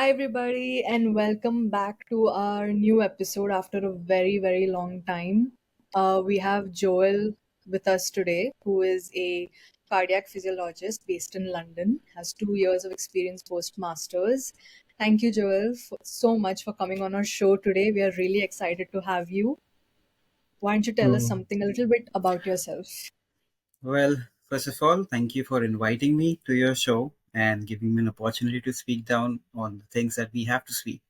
Hi, everybody, and welcome back to our new episode after a very, very long time. We have Joel with us today, who is a cardiac physiologist based in London, has 2 years of experience post masters. Thank you, Joel, so much for coming on our show today. We are really excited to have you. Why don't you tell us Oh, something a little bit about yourself? well, first of all, thank you for inviting me to your show and giving me an opportunity to speak down on the things that we have to speak.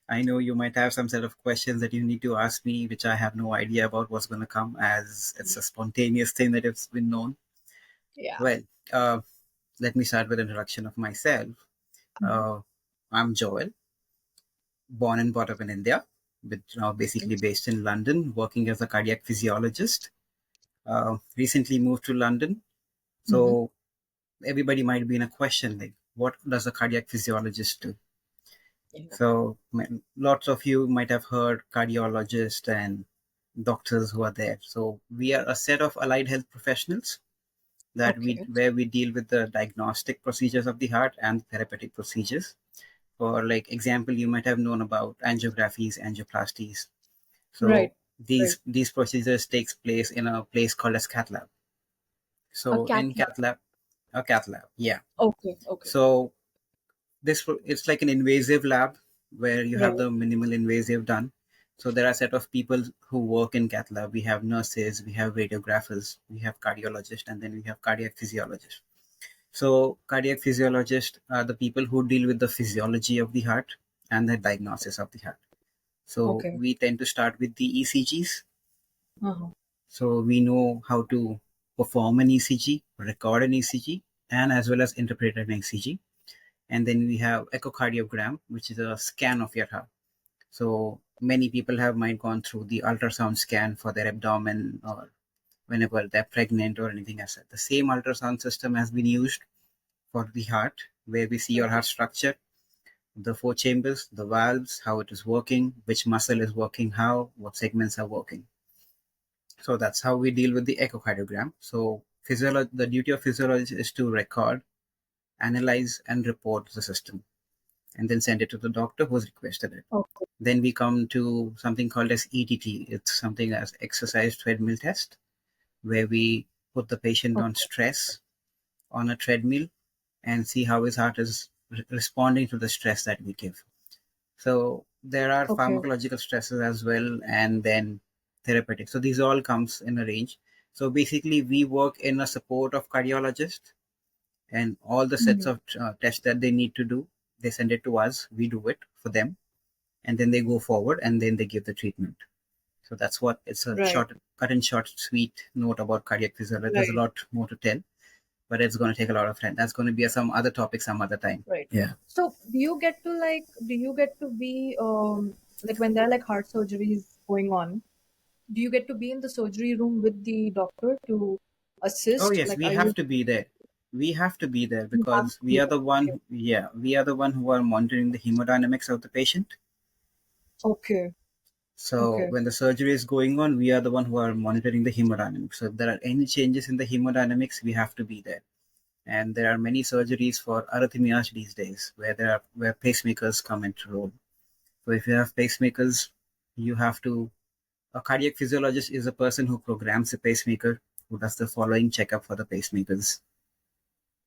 I know you might have some set of questions that you need to ask me, which I have no idea about what's going to come, as it's a spontaneous thing that has been known. Yeah. Well, uh, let me start with an introduction of myself. Mhm. Uh, I'm Joel, born and brought up in India, but now basically based in London, working as a cardiac physiologist. Recently moved to London. Mhm. So everybody might be in a question like, what does a cardiac physiologist do? Yeah. So lots of you might have heard cardiologists and doctors who are there. So we are a set of allied health professionals that we Okay. where we deal with the diagnostic procedures of the heart and therapeutic procedures. For like example, you might have known about angiographies, angioplasties. Right. So Right. these procedures takes place in a place called as cath lab. A So cat in lab. cath lab, a cath lab, yeah. Okay. Okay. So it's like an invasive lab where you have Right. the minimal invasive done. So there are a set of people who work in cath lab. We have nurses, we have radiographers, we have cardiologists, and then we have cardiac physiologists. So cardiac physiologists are the people who deal with the physiology of the heart and the diagnosis of the heart. So Okay. we tend to start with the ECGs. Uh-huh. So we know how to perform an ECG, record an ECG, and as well as interpret an ECG. And then we have echocardiogram, which is a scan of your heart. So many people have might gone through the ultrasound scan for their abdomen or whenever they're pregnant or anything as that. The same ultrasound system has been used for the heart, where we see your Right. heart structure, the four chambers, the valves, how it is working, which muscle is working, how, what segments are working. So that's how we deal with the echocardiogram. So the duty of physiology is to record, analyze, and report the system, and then send it to the doctor who's requested it. Okay. Then we come to something called as ETT. It's something as exercise treadmill test, where we put the patient on Okay. stress on a treadmill and see how his heart is responding to the stress that we give. So there are Okay. pharmacological stresses as well, and then therapeutic. So these all comes in a range. So basically, we work in a support of cardiologists, and all the sets Mhm. of tests that they need to do, they send it to us. We do it for them, and then they go forward, and then they give the treatment. So that's what it's a Right. short, cut and short, sweet note about cardiac physiology. There's a Right. lot more to tell, but it's going to take a lot of time. That's going to be some other topic some other time. Right. Yeah. So do you get to be like when there are like heart surgeries going on, do you get to be in the surgery room with the doctor to Oh assist? yes, Like we are you have to be there. We have to be there you have because to be there? Okay. we are the one who are monitoring the hemodynamics of the patient. Okay. So Okay. when the surgery is going on, we are the one who are monitoring the hemodynamics. So if there are any changes in the hemodynamics, we have to be there. And there are many surgeries for arrhythmias these days where pacemakers come into role. So if you have pacemakers, you have to a cardiac physiologist is a person who programs a pacemaker, who does the following checkup for the pacemakers.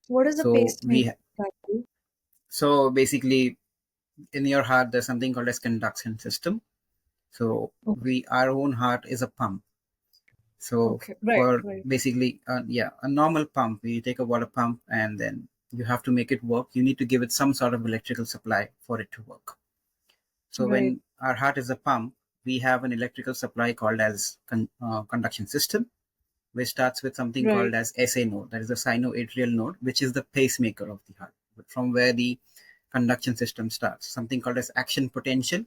What is the So pacemaker exactly? basically in your heart there's something called as conduction system. So Okay. we our own heart is a pump. So Okay. Right. for Right. basically a normal pump, you take a water pump and then you have to make it work. You need to give it some sort of electrical supply for it to work. So Right. when our heart is a pump, we have an electrical supply called as conduction system, which starts with something Right. called as SA node, that is the sinoatrial node, which is the pacemaker of the heart, from where the conduction system starts. Something called as action potential,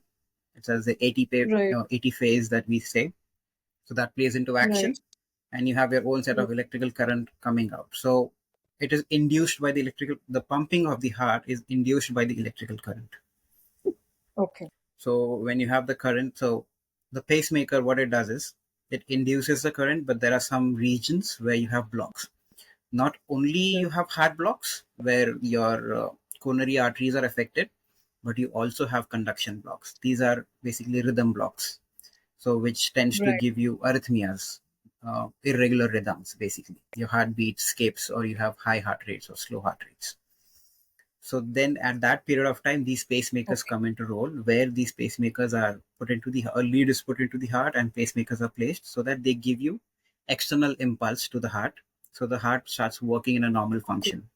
it has the Right. 80 phase that we say. So that plays into Right. action, and you have your own set Right. of electrical current coming out. So it is induced by the pumping of the heart is induced by the electrical current. Okay. So when you have the current, so the pacemaker, what it does is it induces the current, but there are some regions where you have blocks. Not only you Right. have heart blocks where your coronary arteries are affected, but you also have conduction blocks. These are basically rhythm blocks, so which tends to Right. give you arrhythmias, irregular rhythms. Basically, your heartbeat skips, or you have high heart rates or slow heart rates. So then, at that period of time, these pacemakers Okay. come into role, where these pacemakers are put into the a lead is put into the heart, and pacemakers are placed so that they give you external impulse to the heart, so the heart starts working in a normal function.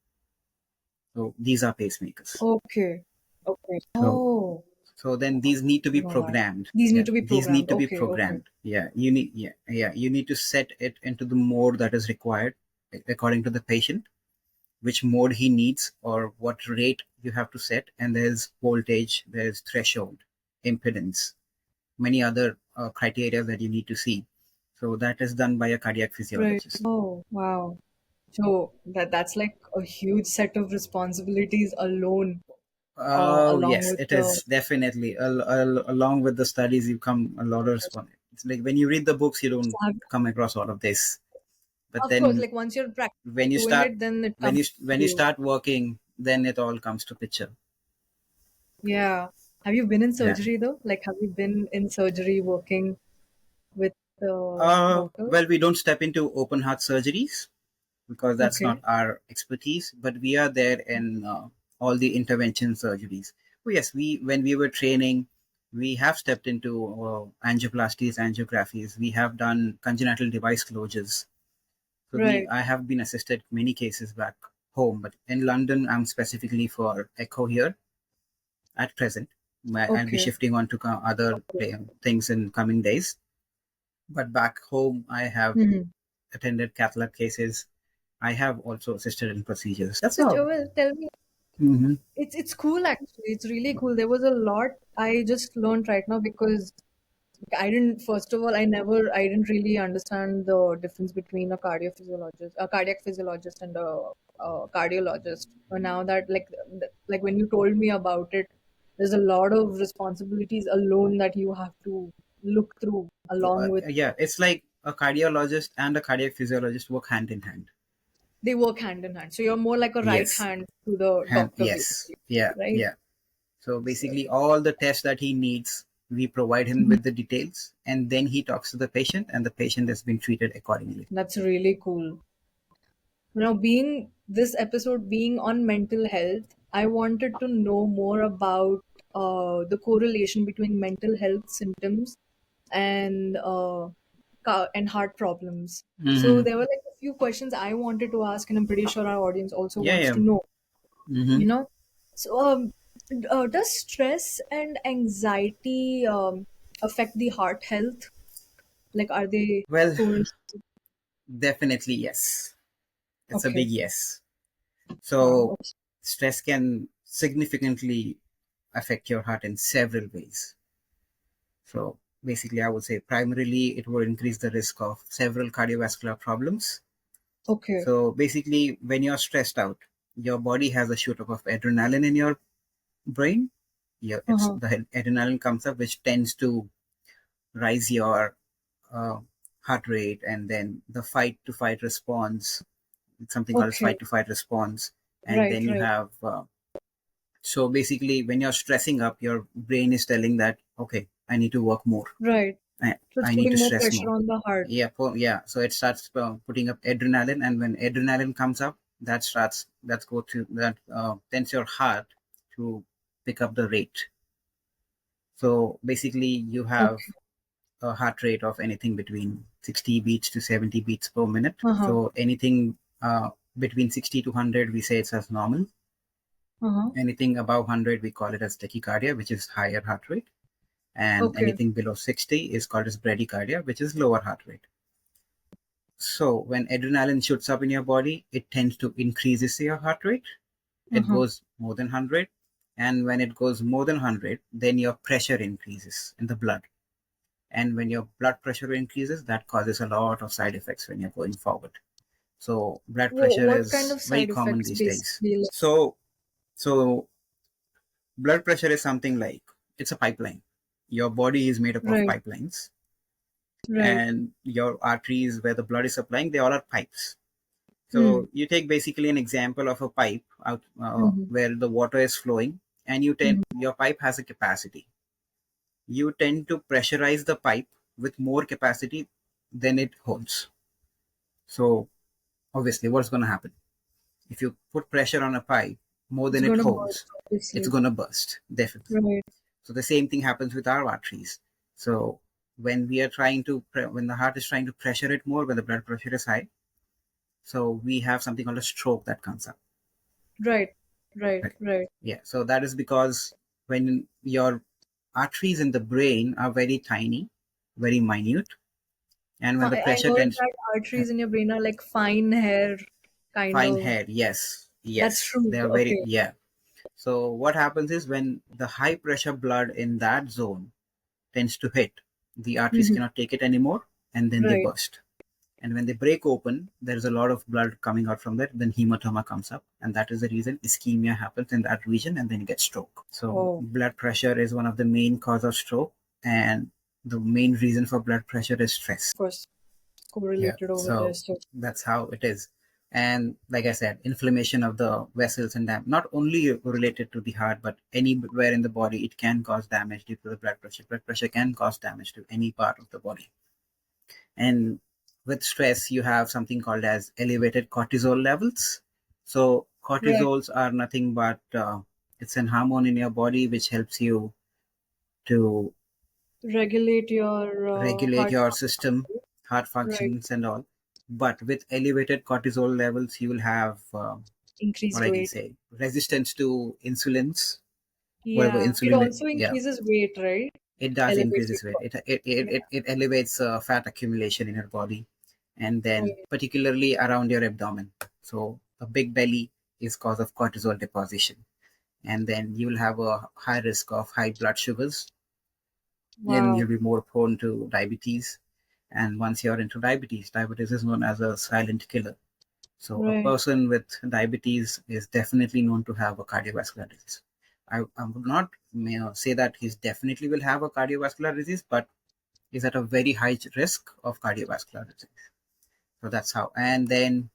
So these are pacemakers. Okay. Okay. So Oh, so then these need to be know that. programmed. These need Yeah, to be these need programmed. to be Okay. Okay. programmed. You need to set it into the mode that is required according to the patient, which mode he needs or what rate you have to set. And there's voltage, there's threshold, impedance, many other criteria that you need to see. So that is done by a cardiac Right. physiologist. Oh, wow. So that's like a huge set of responsibilities alone, Oh along yes, with it the is definitely along with the studies you come a lot of response. It's like when you read the books you don't come across all of this, but of course, then like once you're when practically you doing start it, then it when comes you to when you you. start working, then it all comes to picture. Yeah. Have you been in Yeah. surgery though? Like, have you been in surgery working with doctors? Well, we don't step into open heart surgeries because that's not Okay. our expertise, but we are there in all the intervention surgeries. Oh yes, we when we were training, we have stepped into angioplasties, angiographies. We have done congenital device closures. So Right. I have been assisted many cases back home, but in London, I'm specifically for echo here at present. I'll be Okay. shifting on to other things in coming days. But back home, I have Hmm. attended cath lab cases. I have also assisted in procedures. That's So all. Joel, tell me, Mm-hmm. it's cool actually. It's really cool. There was a lot I just learned right now because I didn't, first of all, I didn't really understand the difference between a cardiac physiologist and a cardiologist. But now that, like when you told me about it, there's a lot of responsibilities alone that you have to look through along with, Yeah, it's like a cardiologist and a cardiac physiologist work hand in hand. they work hand in hand. So you're more like a right Yes, hand to the hand. doctor, Yes, basically, yeah, right? yeah. So So basically, all the tests that he needs, we provide him Mhm. with the details, and then he talks to the patient, and the patient has been treated accordingly. That's really cool. Now, being this episode being on mental health, I wanted to know more about the correlation between mental health symptoms and and heart problems. So Mm-hmm. there were like a few questions I wanted to ask, and I'm pretty sure our audience also Yeah, wants yeah. to know. Mm-hmm. You know, so does stress and anxiety affect the heart health? Like, are they Well, correlated? definitely yes. It's a Okay. big yes. Wow. So stress can significantly affect your heart in several ways. So basically, I would say primarily it would increase the risk of several cardiovascular problems. Okay. So basically, when you're stressed out, your body has a shoot up of adrenaline in your brain. Yeah, it's Uh-huh. the adrenaline comes up, which tends to rise your uh, heart rate, and then the fight to fight response. It's something called Okay. fight to fight response, and Right, then you right, have so basically when you're stressing up, your brain is telling that okay, I need to work more. right. So it's I need to putting more stress pressure more. on the heart. Yeah, yeah. So it starts putting up adrenaline, and when adrenaline comes up, that's go to that tends your heart to pick up the rate. So basically, you have Okay. a heart rate of anything between 60 beats to 70 beats per minute. Uh-huh. So anything between 60 to 100, we say it's as normal. Uh-huh. Anything above 100, we call it as tachycardia, which is higher heart rate. And Okay. anything below 60 is called as bradycardia, which is lower heart rate. So when adrenaline shoots up in your body, it tends to increases your heart rate. It Uh-huh. goes more than 100. And when it goes more than 100, then your pressure increases in the blood. And when your blood pressure increases, that causes a lot of side effects when you're going forward. So blood pressure What kind is of very side common effects these days. basically? So blood pressure is something like it's a pipeline. Your body is made up of Right, pipelines, right. and your arteries where the blood is supplying, they all are pipes. Hmm. So you take basically an example of a pipe out Mm-hmm. where the water is flowing. and your pipe has a capacity. You tend to pressurize the pipe with more capacity than it holds. So obviously, what's going to happen? If you put pressure on a pipe more It's than it gonna burst, holds, it's obviously. going to burst, definitely. Right. So the same thing happens with our arteries. So when we are when the heart is trying to pressure it more, when the blood pressure is high, so we have something called a stroke that comes up. Right. Right. Right. Right. Yeah. So that is because when your arteries in the brain are very tiny, very minute, and when the I pressure heard tends that arteries in your brain are like fine hair, kind fine of. hair, yes, That's yes, true. they are very, Okay. yeah. So what happens is when the high pressure blood in that zone tends to hit, the arteries Hmm. cannot take it anymore, and then they Right. burst. And when they break open, there's a lot of blood coming out from that. Then hematoma comes up, and that is the reason ischemia happens in that region, and then you get stroke. So Oh, blood pressure is one of the main cause of stroke, and the main reason for blood pressure is stress. of course, Yeah, correlated over there. so So, that's how it is. And like I said, inflammation of the vessels and not only related to the heart, but anywhere in the body, it can cause damage due to the blood pressure. Blood pressure can cause damage to any part of the body. And with stress, you have something called as elevated cortisol levels. So right. cortisols are nothing but it's an hormone in your body which helps you to Regulate your regulate heart your function. system, heart Right. functions, and all. But with elevated cortisol levels, you will have what Increased I can weight. say resistance to insulins, whatever Yeah. It insulin. also Yeah, increases weight, right? it does Elevated. increases weight. It elevates fat accumulation in your body, and then Right. particularly around your abdomen. So a big belly is cause of cortisol deposition, and then you will have a high risk of high blood sugars, and Wow. you'll be more prone to diabetes. And once you're into diabetes, diabetes is known as a silent killer. So a Right. person with diabetes is definitely known to have a cardiovascular disease. I would not say that he definitely will have a cardiovascular disease, but is at a very high risk of cardiovascular disease. So that's how. And then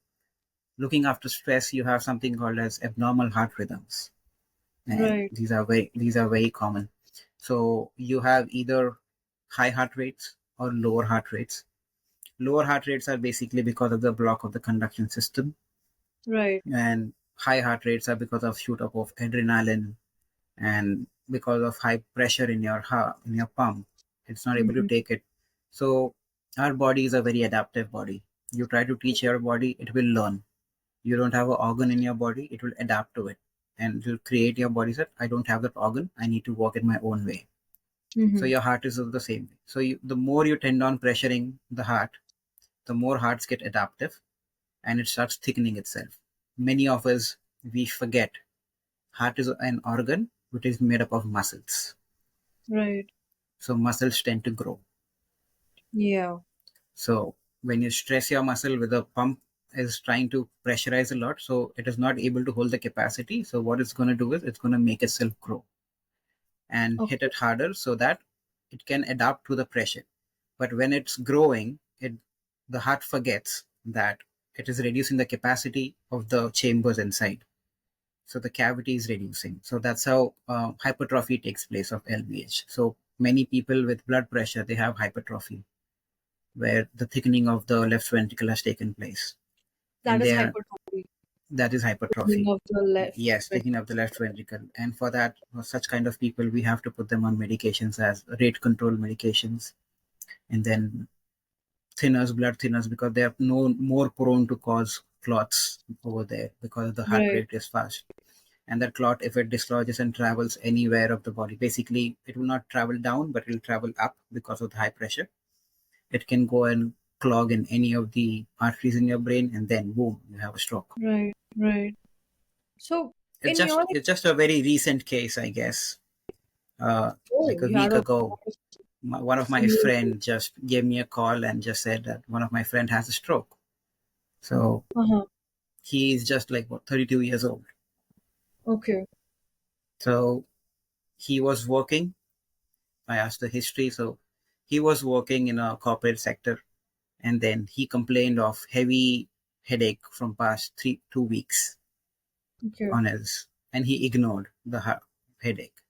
looking after stress, you have something called as abnormal heart rhythms, and Right. these are very common. So you have either high heart rates or lower heart rates. Lower heart rates are basically because of the block of the conduction system, Right. and high heart rates are because of shoot up of adrenaline and because of high pressure in your heart, in your pump. It's not able to Hmm. take it. So our body is a very adaptive body. You try to teach your body, it will learn. You don't have an organ in your body, it will adapt to it, and it will create your body said, I don't have that organ, I need to walk in my own way. So Hmm. your heart is the same way. So the more you tend on pressuring the heart, the more hearts get adaptive, and it starts thickening itself. Many of us, we forget heart is an organ which is made up of muscles. Right. So muscles tend to grow. Yeah. So when you stress your muscle with a pump is trying to pressurize a lot, so it is not able to hold the capacity. So what it's going to do is it's going to make itself grow and hit Okay. it harder so that it can adapt to the pressure. But when it's growing, the heart forgets that it is reducing the capacity of the chambers inside. So the cavity is reducing. So that's how hypertrophy takes place of LVH. So many people with blood pressure, they have hypertrophy where the thickening of the left ventricle has taken place, That and is they are hypertrophy. that is Meaning hypertrophy. of the left. Yes, thickening of the left ventricle, and for that, for such kind of people, we have to put them on medications as rate control medications, and then thinners, blood thinners, because they are no more prone to cause clots over there because the heart Right. rate is fast. And that clot, if it dislodges and travels anywhere of the body, basically it will not travel down, but it will travel up because of the high pressure. It can go and clog in any of the arteries in your brain, and then boom, you have a stroke. Right. Right. So, It's in just your it's just a very recent case, I guess. Like oh, a you had week a ago, one of my similar case. friend just gave me a call and just said that one of my friend has a stroke. So Uh-huh. he's just like what 32 years old. Okay. So he was working. I asked the history. So he was working in a corporate sector, and then he complained of heavy headache from past 2 weeks Okay. on his, and he ignored the headache.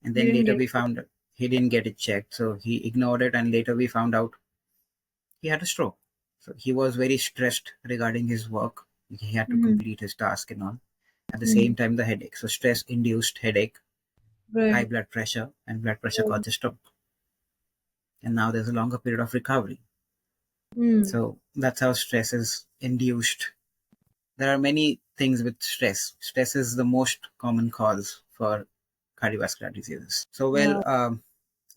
And He then didn't later get we it. found out he didn't get it checked. So he ignored it. And later we found out he had a stroke. So he was very stressed regarding his work. He had to Mm-hmm. complete his task and all. At the Mm-hmm. same time, the headache. So stress induced headache, high Right. blood pressure, and blood pressure Right. caused a stroke. And now there's a longer period of recovery. Mm. So that's how stress is induced. There are many things with stress. Stress is the most common cause for cardiovascular diseases. So, Yeah.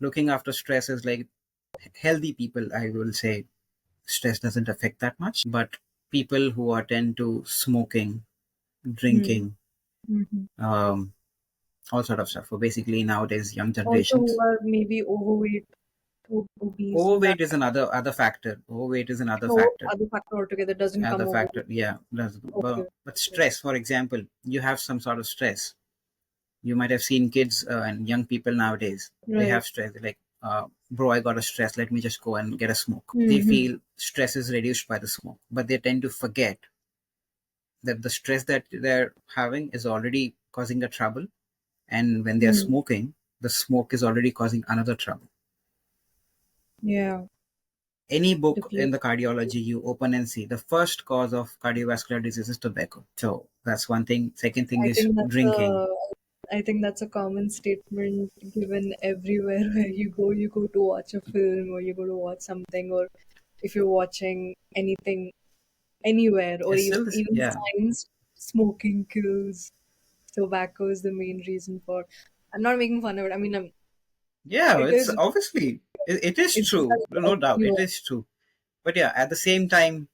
looking after stress is like healthy people, I will say stress doesn't affect that much. But people who are tend to smoking, Mm. drinking, Mm-hmm. um, all sort of stuff. So basically nowadays young Also, who generations. are maybe overweight, obese, so that Overweight is another factor. Overweight is another so factor. other factor altogether doesn't Other come over. factor, yeah. Okay. But Okay. stress, for example, you have some sort of stress. You might have seen kids and young people nowadays. They Right. have stress. They're like, bro, I got a stress. Let me just go and get a smoke. They Mm-hmm. feel stress is reduced by the smoke, but they tend to forget that the stress that they're having is already causing a trouble. And when they're Mm. smoking, the smoke is already causing another trouble. Yeah. Any book in Definitely. the cardiology you open and see, the first cause of cardiovascular disease is tobacco. So that's one thing. Second thing I is think drinking. that's a common statement given everywhere where you go. You go to watch a film or you go to watch something, or if you're watching anything anywhere, or It's even still this, even yeah. science, smoking kills. Tobacco is the main reason for. I'm not making fun of it. I mean, Yeah, it it's is. obviously, it is It's just true. that No doubt, it everyone. is true. But yeah, at the same time,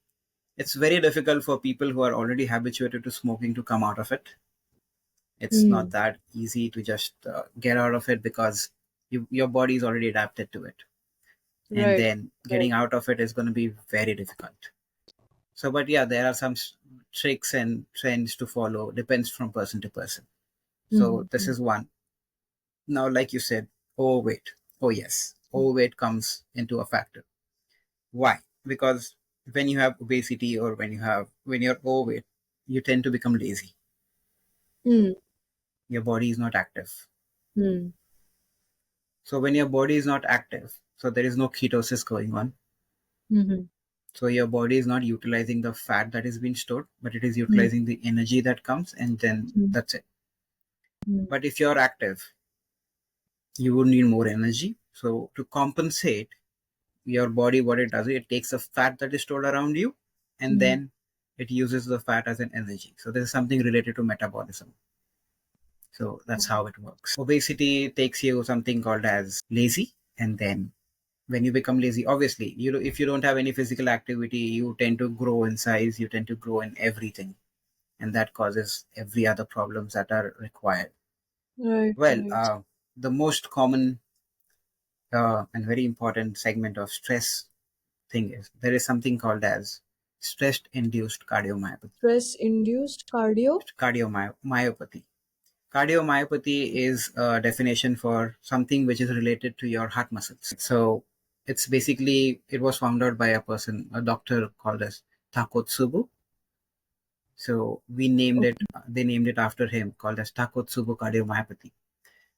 it's very difficult for people who are already habituated to smoking to come out of it. It's not Hmm. that easy to just get out of it because your body is already adapted to it. And Right. then Right. getting out of it is going to be very difficult. So, but yeah, there are some tricks and trends to follow. Depends from person to person. So this Mm-hmm. is one. Now, like you said, overweight. Oh yes, overweight comes into a factor. Why? Because when you have obesity or when you're overweight, you tend to become lazy. Hmm. Your body is not active. Hmm. So when your body is not active, so there is no ketosis going on. Mm-hmm. So your body is not utilizing the fat that is being stored, but it is Hmm. utilizing the energy that comes, and then Hmm. that's it. Hmm. But if you're active, you would need more energy. So to compensate, your body, what it does, it takes the fat that is stored around you, and Hmm. then it uses the fat as an energy. So there's something related to metabolism. So that's how it works. Obesity takes you something called as lazy, and then when you become lazy, obviously, if you don't have any physical activity, you tend to grow in size, you tend to grow in everything, and that causes every other problems that are required. Right. Well, Right. the most common and very important segment of stress thing is there is something called as stress induced cardiomyopathy. Stress-induced cardio. Cardiomyopathy. Cardiomyopathy is a definition for something which is related to your heart muscles. So it's basically, it was found out by a person, a doctor called as Takotsubo. So Okay. they named it after him, called as Takotsubo cardiomyopathy.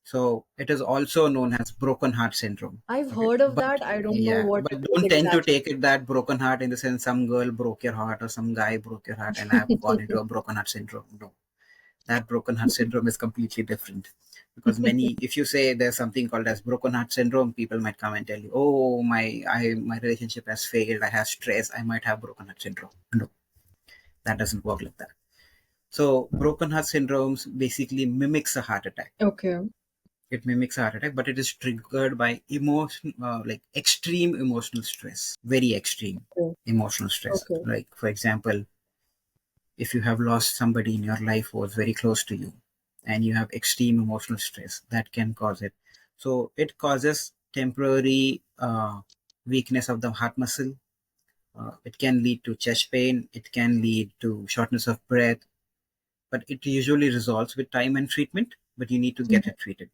So it is also known as broken heart syndrome. I've Okay. heard of But that. I don't know yeah, what but it is don't tend to exactly. take it that broken heart in the sense some girl broke your heart or some guy broke your heart and I've gone into a broken heart syndrome. No, that broken heart syndrome is completely different. Because if you say there's something called as broken heart syndrome, people might come and tell you, oh, my relationship has failed, I have stress, I might have broken heart syndrome. No, that doesn't work like that. So broken heart syndromes basically mimics a heart attack. Okay. It mimics a heart attack, but it is triggered by like extreme emotional stress, very extreme Okay. emotional stress. Okay. Like, for example, if you have lost somebody in your life who was very close to you and you have extreme emotional stress, that can cause it. So it causes temporary weakness of the heart muscle. It can lead to chest pain. It can lead to shortness of breath, but it usually resolves with time and treatment, but you need to get Mhm. it treated.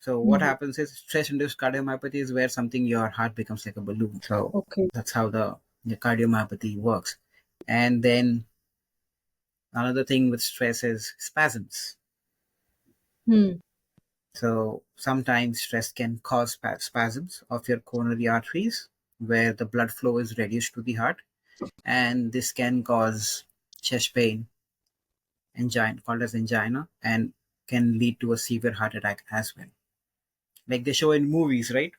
So what Mhm. happens is stress-induced cardiomyopathy is where something your heart becomes like a balloon. So Okay. that's how the cardiomyopathy works. And then another thing with stress is spasms. Hmm. So sometimes stress can cause spasms of your coronary arteries where the blood flow is reduced to the heart, and this can cause chest pain, angina, called as angina, and can lead to a severe heart attack as well. Like they show in movies, right?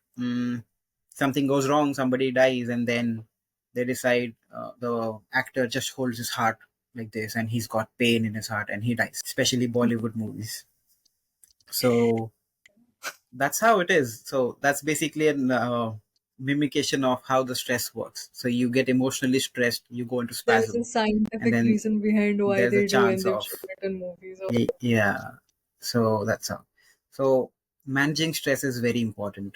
Something goes wrong, somebody dies, and then they decide the actor just holds his heart like this, and he's got pain in his heart, and he dies. Especially Bollywood movies. So that's how it is. So that's basically an mimication of how the stress works. So you get emotionally stressed, you go into There's a spasm, and scientific then reason behind why there's a they do and chance they've of shown it in movies. Or yeah. So that's how. So managing stress is very important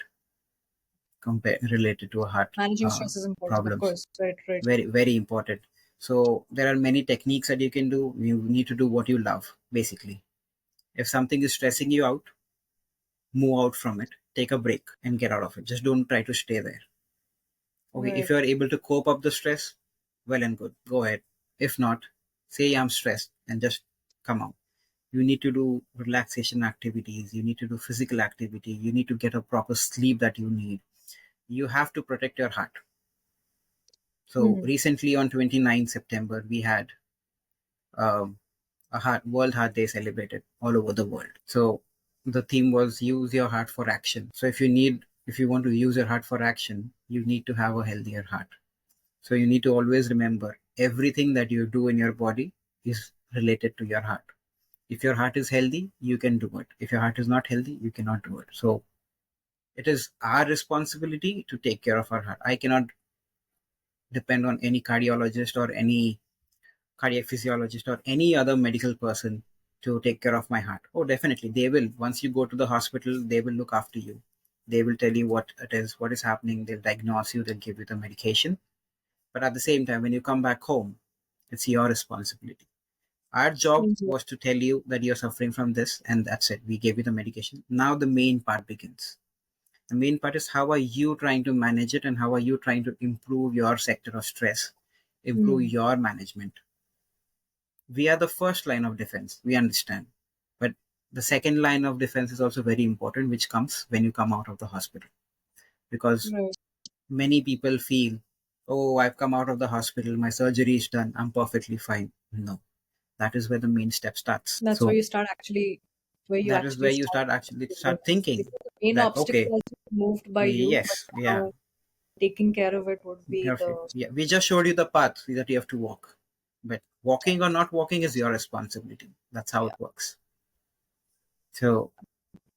related to a heart managing stress is important, of problems. course. Right, right. Very important. So there are many techniques that you can do. You need to do what you love, basically. If something is stressing you out, move out from it, take a break and get out of it. Just don't try to stay there. Okay, if Right. you are able to cope up the stress, well and good, go ahead. If not, say I'm stressed and just come out. You need to do relaxation activities, you need to do physical activity, you need to get a proper sleep that you need. You have to protect your heart. So Hmm. recently on 29th September, we had um, a World Heart Day celebrated all over the world. So the theme was use your heart for action. So if you want to use your heart for action, you need to have a healthier heart. So you need to always remember everything that you do in your body is related to your heart. If your heart is healthy, you can do it. If your heart is not healthy, you cannot do it. So it is our responsibility to take care of our heart. I cannot depend on any cardiologist or any cardiac physiologist or any other medical person to take care of my heart. Oh, definitely. They will. Once you go to the hospital, they will look after you. They will tell you what it is, what is happening. They'll diagnose you, they'll give you the medication. But at the same time, when you come back home, it's your responsibility. Our job Indeed. was to tell you that you're suffering from this, and that's it. We gave you the medication. Now the main part begins. The main part is how are you trying to manage it and how are you trying to improve your sector of stress, improve Hmm. your management. We are the first line of defense, we understand. But the second line of defense is also very important, which comes when you come out of the hospital. Because Right. many people feel, oh, I've come out of the hospital, my surgery is done, I'm perfectly fine. No, that is where the main step starts. That's where So you start actually, where you that is where actually you start start actually doing start it. thinking Because the main that, obstacle okay, is moved by you, but yes, yeah, taking care of it would be okay, the yeah, we just showed you the path that you have to walk. But walking or not walking is your responsibility. That's how yeah, it works. So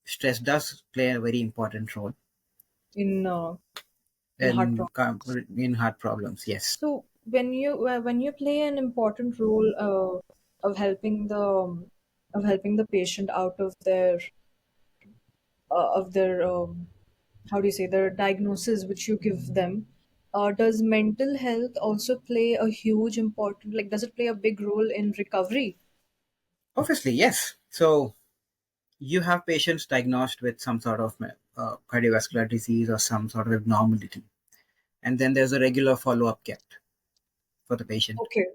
stress does play a very important role in uh, in heart in problem. in heart problems. Yes, So when you play an important role of helping the patient out of their how do you say, the diagnosis which you give them, does mental health also play a huge important, like, does it play a big role in recovery? obviously, yes. So you have patients diagnosed with some sort of cardiovascular disease or some sort of abnormality, and then there's a regular follow-up kept for the patient, Okay.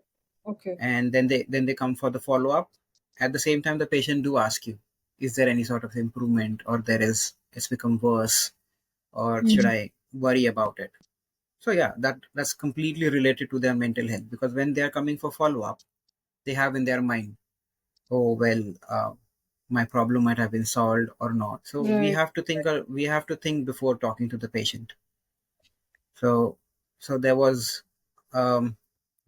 Okay. and then they come for the follow-up. At the same time, the patient do ask you, is there any sort of improvement, or there is it's become worse, or should Mhm. I worry about it? So yeah, that's completely related to their mental health, because when they are coming for follow-up, they have in their mind, oh well, my problem might have been solved or not. So Right. we have to think before talking to the patient. So so there was um,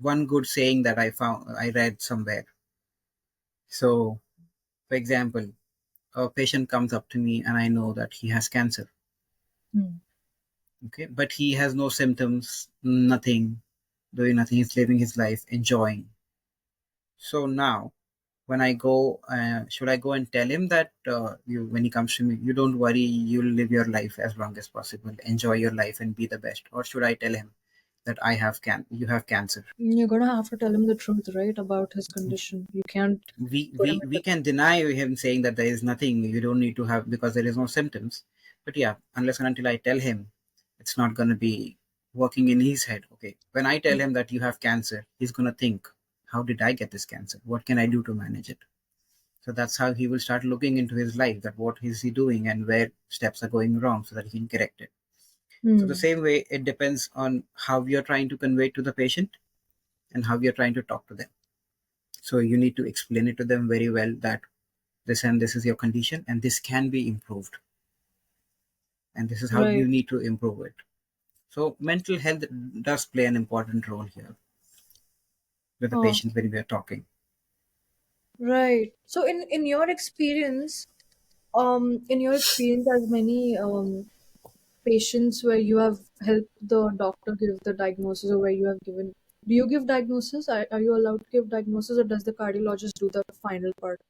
one good saying that I read somewhere. So for example, a patient comes up to me and I know that he has cancer. Hmm. Okay, but he has no symptoms, nothing, doing nothing. He's living his life, enjoying. So now when I go, should I go and tell him that when he comes to me, you don't worry, you'll live your life as long as possible, enjoy your life and be the best, or should I tell him that you have cancer? You're gonna have to tell him the truth, right, about his condition. You can't put him We can deny him saying that there is nothing, you don't need to have, because there is no symptoms. But yeah, unless and until I tell him, it's not going to be working in his head. Okay, when I tell him that you have cancer, he's going to think, how did I get this cancer? What can I do to manage it? So that's how he will start looking into his life, that what is he doing and where steps are going wrong so that he can correct it. So the Hmm. same way, it depends on how you're trying to convey to the patient and how you're trying to talk to them. So you need to explain it to them very well that this and this is your condition and this can be improved and this is how you Right. need to improve it. So mental health does play an important role here with the Oh, patient when we are talking. right. So in your experience as many patients where you have helped the doctor give the diagnosis, or where you have given, do you give diagnosis? Are you allowed to give diagnosis, or does the cardiologist do the final part?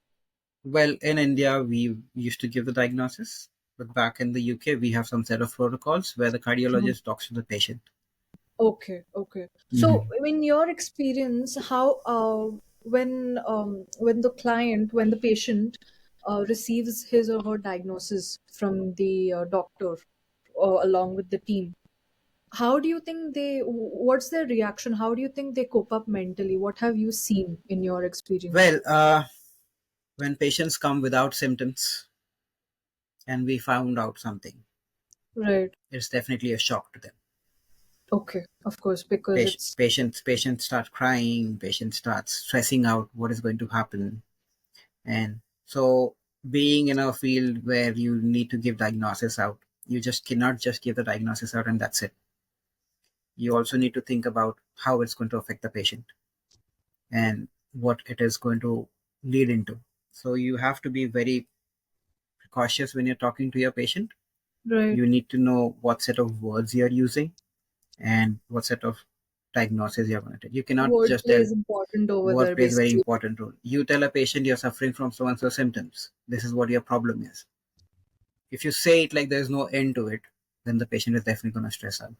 Well, in India, we used to give the diagnosis, but back in the UK, we have some set of protocols where the Mhm. cardiologist talks to the patient. Okay, okay. So, Mhm. in your experience, how when the client, when the patient receives his or her diagnosis from the doctor along with the team, how do you think what's their reaction? How do you think they cope up mentally? What have you seen in your experience? Well, when patients come without symptoms and we found out something, Right. it's definitely a shock to them. Okay. Of course, because it's Patients start crying, patients start stressing out what is going to happen. And so being in a field where you need to give diagnosis out, you just cannot just give the diagnosis out and that's it. You also need to think about how it's going to affect the patient and what it is going to lead into. So you have to be very cautious when you're talking to your patient. right. You need to know what set of words you're using and what set of diagnosis you're going to take. You cannot just Wordplay tell. is important over Word there, plays a very basically. important role. You tell a patient you're suffering from so and so symptoms. This is what your problem is. If you say it like there's no end to it, then the patient is definitely going to stress out.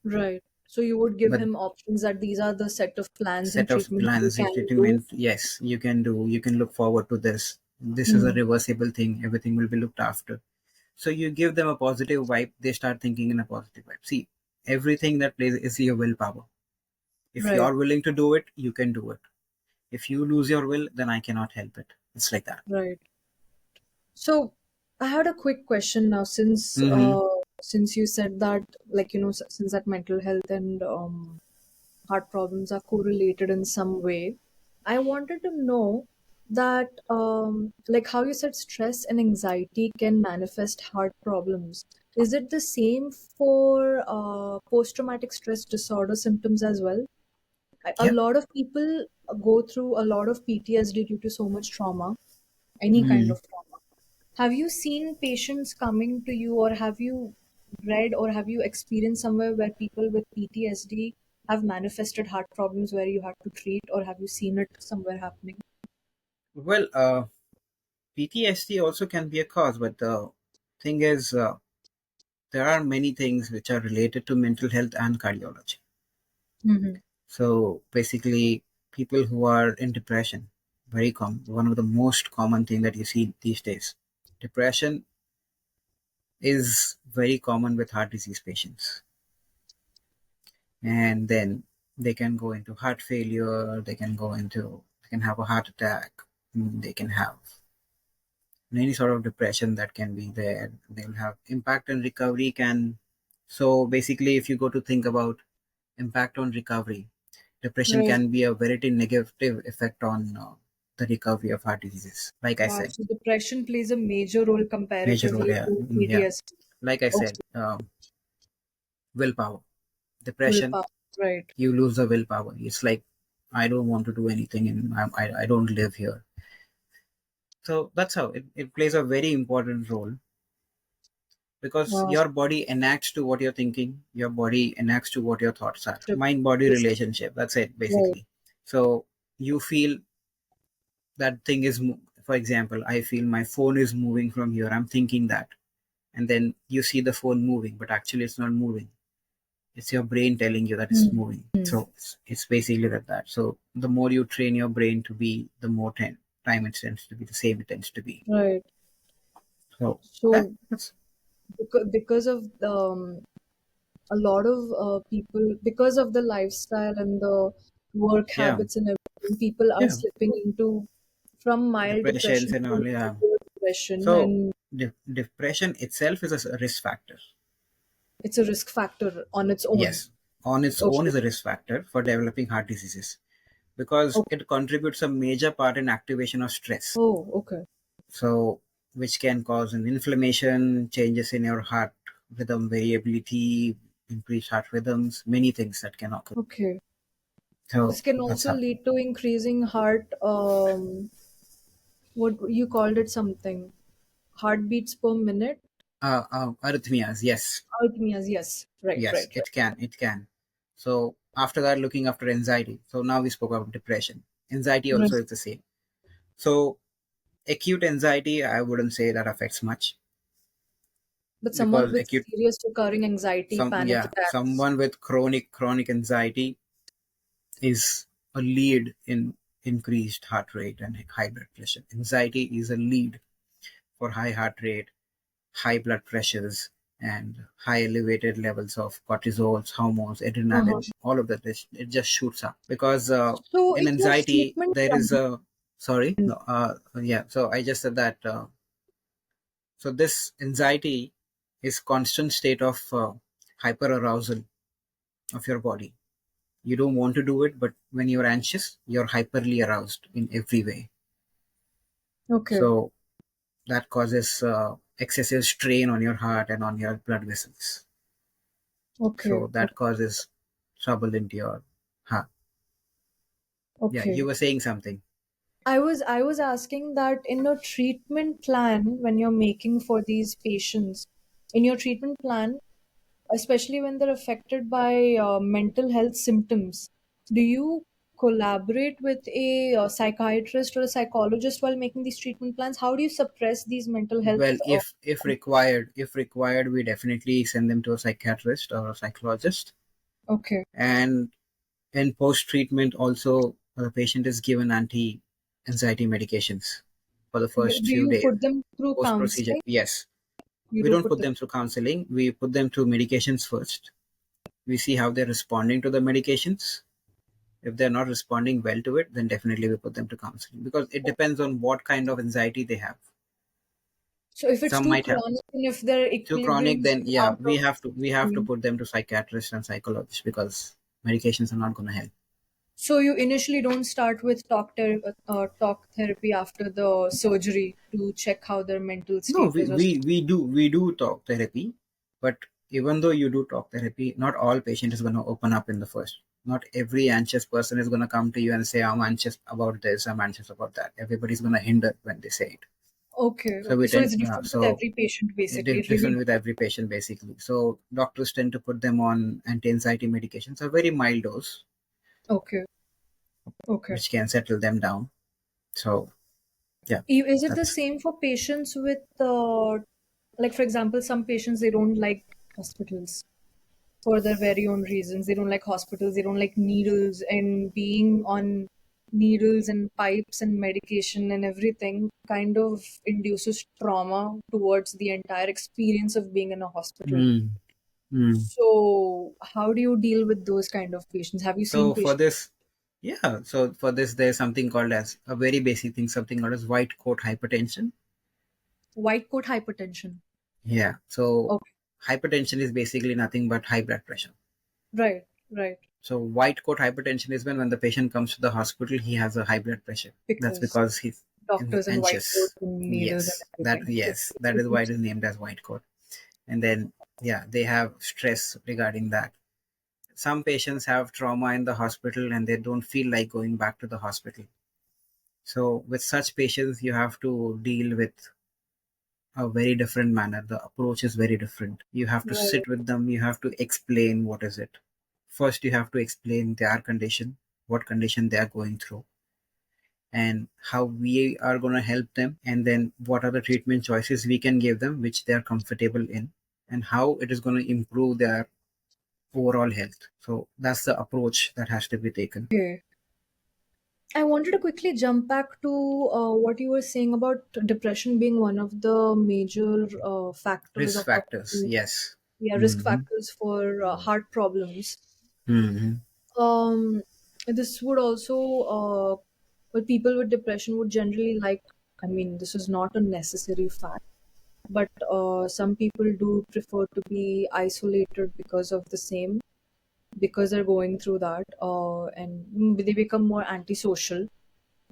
Right. So you would give But him options that these are the set of plans and set of treatments you plans, can do. treatment, yes, you can do. You can look forward to this. This is a Hmm. reversible thing. Everything will be looked after. So you give them a positive vibe. They start thinking in a positive vibe. See, everything that plays is your willpower. If Right. you're willing to do it, you can do it. If you lose your will, then I cannot help it. It's like that. Right. So I had a quick question now, Mm-hmm. since you said that, like, since that mental health and heart problems are correlated in some way, I wanted to know that, like how you said, stress and anxiety can manifest heart problems. Is it the same for post-traumatic stress disorder symptoms as well? A Yeah. lot of people go through a lot of PTSD due to so much trauma, any kind Mm. of trauma. Have you seen patients coming to you, or have you read, or have you experienced somewhere where people with PTSD have manifested heart problems where you had to treat, or have you seen it somewhere happening? Well, PTSD also can be a cause, but the thing is, there are many things which are related to mental health and cardiology. Hmm. So basically, people who are in depression, very common, one of the most common thing that you see these days. Depression is very common with heart disease patients, and then they can go into heart failure. They can have a heart attack. They can have any sort of depression that can be there. They will have impact on recovery. Can so basically, if you go to think about impact on recovery, depression Right. can be a very negative effect on the recovery of heart diseases. Like I Wow. said, So depression plays a major role major role. comparatively Yeah, to yeah. PTSD. Like I said, Okay. willpower. Depression, Willpower. Right. you lose the willpower. It's like I don't want to do anything, and I don't live here. So that's how it plays a very important role because Wow. your body enacts to what you're thinking, your body enacts to what your thoughts are. So Mind body this, relationship. That's it, right. basically. So you feel that thing is, for example, I feel my phone is moving from here. I'm thinking that. And then you see the phone moving, but actually it's not moving. It's your brain telling you that it's Hmm. moving. So it's basically that. So the more you train your brain to be, the more time it tends to be, the same it tends to be. Right. So yeah, So because of a lot of people, because of the lifestyle and the work yeah, habits and everything, people are yeah. slipping into from mild depressions depression and to all. Yeah. severe depression, So and depression itself is a risk factor. it's a risk factor on its own. Yes, on its own Okay. is a risk factor for developing heart diseases because Okay. it contributes a major part in activation of stress. Oh, okay. So, which can cause an inflammation, changes in your heart rhythm variability, increased heart rhythms, many things that can occur. Okay. So This can that's also how. lead to increasing heart, what you called it, something, heartbeats per minute. Arrhythmias, yes, Arrhythmias, yes. Right, yes, right, right. it can. So after that, looking after anxiety. So now we spoke about depression. Anxiety also Right. is the same. So acute anxiety, I wouldn't say that affects much But someone because with acute, serious recurring anxiety, panic attacks. someone with chronic anxiety is a lead in increased heart rate and high blood pressure. Anxiety is a lead for high heart rate, high blood pressures, and high elevated levels of cortisols, hormones, Uh-huh. adrenaline, all of that. It just shoots up because So in in your anxiety treatment there is plan, a sorry, no, yeah. So I just said that. So this anxiety is constant state of hyperarousal of your body. You don't want to do it, but when you're anxious, you're hyperly aroused in every way. okay, So that causes excessive strain on your heart and on your blood vessels. okay, So that causes trouble into your heart. Yeah, you okay. were saying something. I was asking that in your treatment plan, when you're making for these patients, in your treatment plan, especially when they're affected by mental health symptoms, do you collaborate with a psychiatrist or a psychologist while making these treatment plans? How do you suppress these mental health? Well, if required, we definitely send them to a psychiatrist or a psychologist. Okay. And in post treatment, also the patient is given anti-anxiety medications for the first Do few you days put them through post procedure. counseling? Yes, You we do don't put put them. them through counseling. We put them through medications first. We see how they're responding to the medications. If they're not responding well to it, then definitely we put them to counseling because it depends on what kind of anxiety they have. So if it's Some too might have chronic and if their too equilibrium chronic, is then yeah, out of we have to between. put them to psychiatrists and psychologists because medications are not going to help. So you initially don't start with talk therapy after the surgery to check how their mental No, state we, is. Or we, we do we do talk therapy, but even though you do talk therapy, not all patient is going to open up in the first. Not every anxious person is going to come to you and say, I'm anxious about this, I'm anxious about that. Everybody's going to hinder when they say it. okay, So okay. we So it's tend, different with so every patient basically. It really different with every patient basically. So doctors tend to put them on anti-anxiety medications, a very mild dose, okay, okay. which can settle them down. So yeah, Is it the that's same for patients with like for example, some patients they don't like hospitals for their very own reasons. They don't like hospitals, they don't like needles, and being on needles and pipes and medication and everything kind of induces trauma towards the entire experience of being in a hospital. mm, mm. So, how do you deal with those kind of patients? Have you seen So for patients this, yeah, so for this, there's something called as a very basic thing, something called as white coat hypertension. white coat hypertension? Yeah, so Okay, hypertension is basically nothing but high blood pressure. right, right. So white coat hypertension is when the patient comes to the hospital, he has a high blood pressure. That's Because because he's doctors in white coats anxious. and needles and Yes, that everything. yes, that is why it is named as white coat. And then yeah, they have stress regarding that. Some patients have trauma in the hospital and they don't feel like going back to the hospital. So with such patients, you have to deal with a very different manner. The approach is very different. You have to Right. sit with them. You have to explain what is it. First, you have to explain their condition, what condition they are going through, and how we are going to help them. And then what are the treatment choices we can give them, which they are comfortable in, and how it is going to improve their overall health. So that's the approach that has to be taken. Okay. I wanted to quickly jump back to what you were saying about depression being one of the major factors Risk of factors, yes. risk Hmm. factors for heart problems. Hmm. Um, this would also But people with depression would generally like, I mean, this is not a necessary fact, but some people do prefer to be isolated because of the same, because they're going through that, and they become more antisocial,